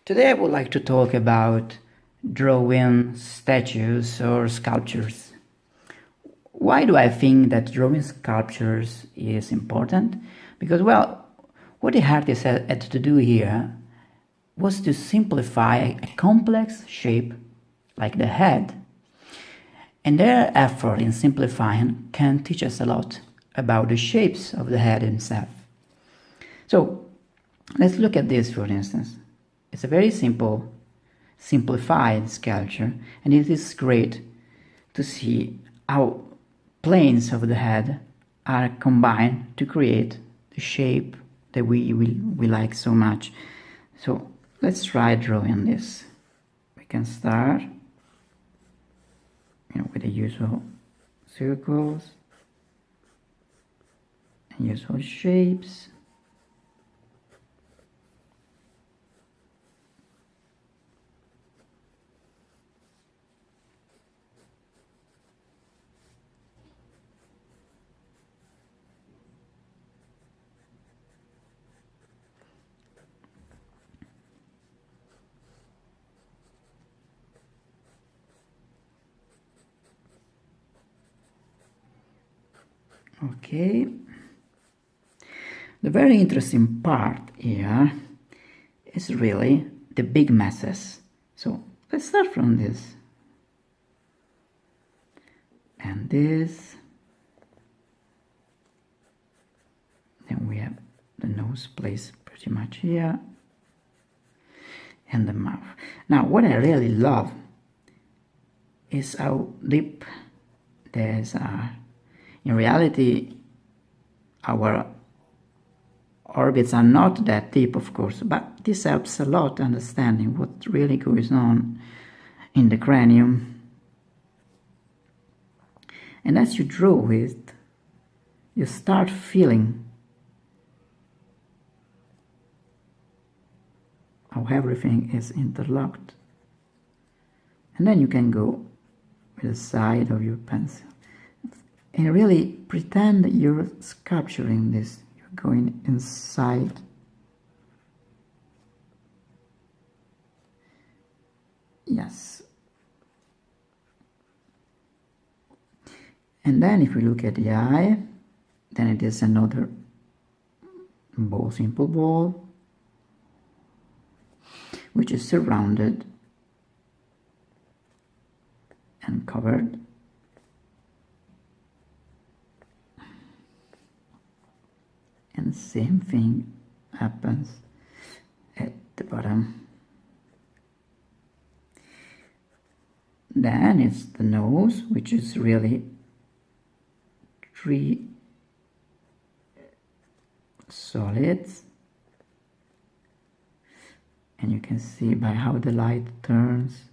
Today I would like to talk about drawing statues or sculptures. Why do I think that drawing sculptures is important? Because, well, what the artist had to do here was to simplify a complex shape like the head. And their effort in simplifying can teach us a lot about the shapes of the head itself. So, let's look at this for instance. It's a very simple, simplified sculpture, and it is great to see how planes of the head are combined to create the shape that we like so much. So let's try drawing this. We can start, with the usual circles and usual shapes. Okay. The very interesting part here is really the big masses. So let's start from this. And this. Then we have the nose placed pretty much here. And the mouth. Now what I really love is how deep these are. In reality, our orbits are not that deep, of course, but this helps a lot understanding what really goes on in the cranium. And as you draw it, you start feeling how everything is interlocked. And then you can go with the side of your pencil and really pretend that you're sculpturing this. You're going inside. Yes. And then if we look at the eye, then it is another ball, simple ball, which is surrounded and covered. And the same thing happens at the bottom. Then it's the nose, which is really three solids. And you can see by how the light turns.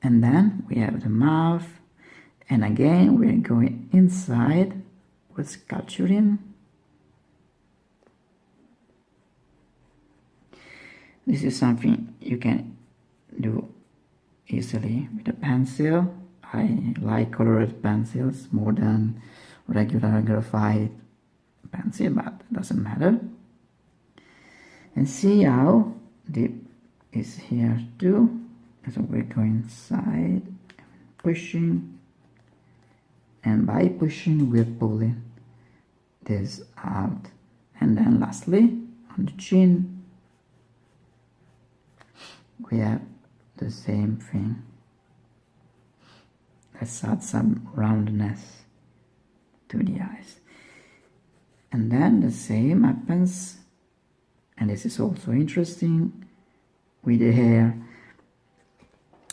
And then we have the mouth, and again we're going inside with sculpturing. This is something you can do easily with a pencil. I like colored pencils more than regular graphite pencil, but it doesn't matter. And see how deep is here too. So we're going inside, pushing, and by pushing we're pulling this out. And then lastly, on the chin, we have the same thing. Let's add some roundness to the eyes. And then the same happens, and this is also interesting, with the hair.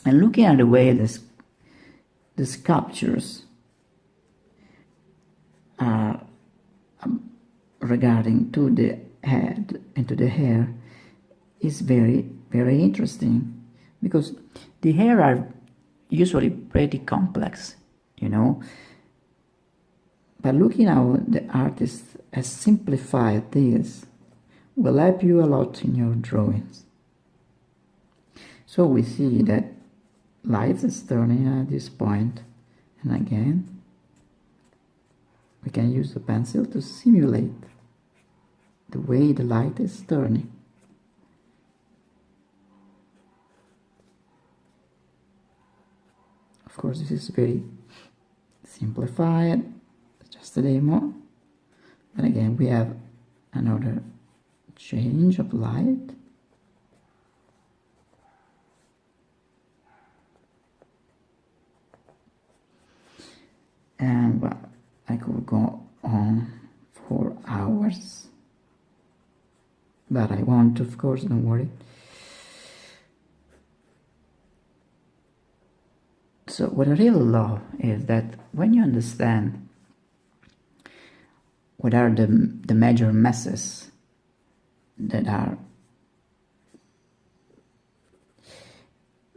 And looking at the way the sculptures are regarding to the head and to the hair is very, very interesting, because the hair are usually pretty complex, But looking how the artist has simplified this will help you a lot in your drawings. So we see that light is turning at this point, and again we can use the pencil to simulate the way the light is turning. Of course, this is very simplified, it's just a demo. But again, we have another change of light. And well, I could go on for hours, but I won't, of course, don't worry. So what I really love is that when you understand what are the major masses that are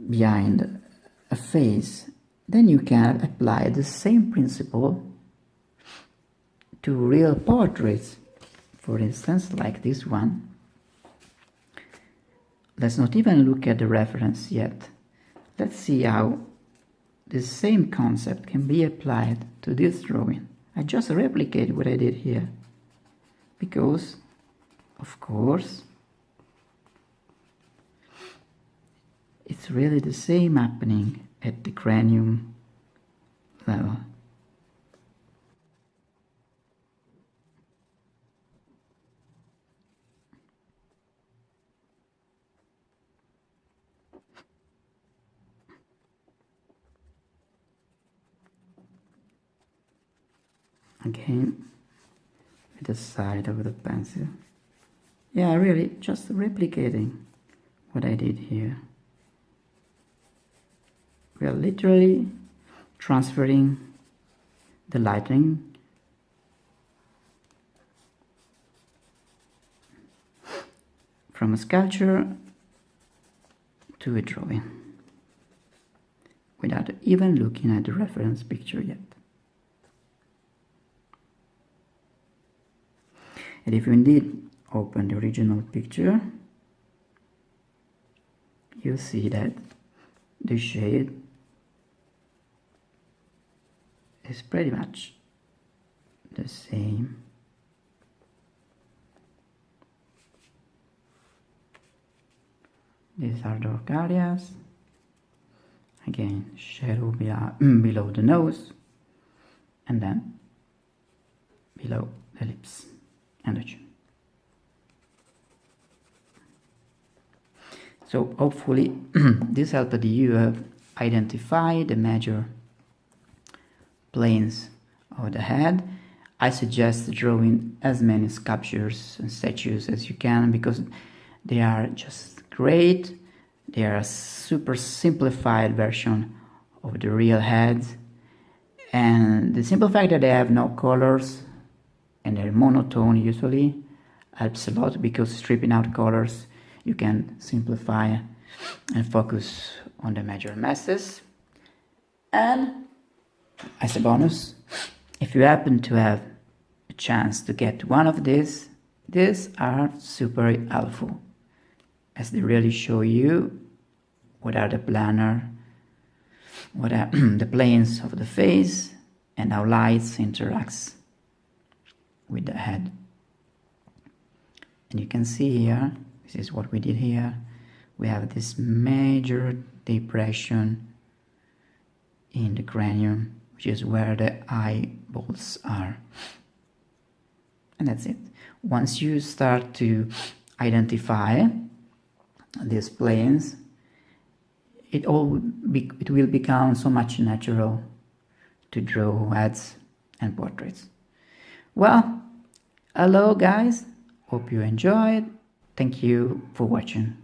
behind a face, then you can apply the same principle to real portraits. For instance, like this one. Let's not even look at the reference yet. Let's see how the same concept can be applied to this drawing. I just replicate what I did here, because, of course, it's really the same happening at the cranium level. Again, with the side of the pencil. Yeah, really just replicating what I did here. We are literally transferring the lighting from a sculpture to a drawing without even looking at the reference picture yet. And if you indeed open the original picture, you'll see that the shade is pretty much the same. These are dark areas. Again, shadow below the nose, and then below the lips and the chin. So hopefully this helped you identify the major planes of the head. I suggest drawing as many sculptures and statues as you can, because they are just great. They are a super simplified version of the real head, and the simple fact that they have no colors and they're monotone usually helps a lot, because stripping out colors you can simplify and focus on the major masses. And as a bonus, if you happen to have a chance to get one of these are super helpful, as they really show you what are the planar, what are the planes of the face, and how light interacts with the head. And you can see here, this is what we did here. We have this major depression in the cranium, which is where the eyeballs are. And that's it. Once you start to identify these planes, it will become so much natural to draw heads and portraits. Well, hello guys, hope you enjoyed. Thank you for watching.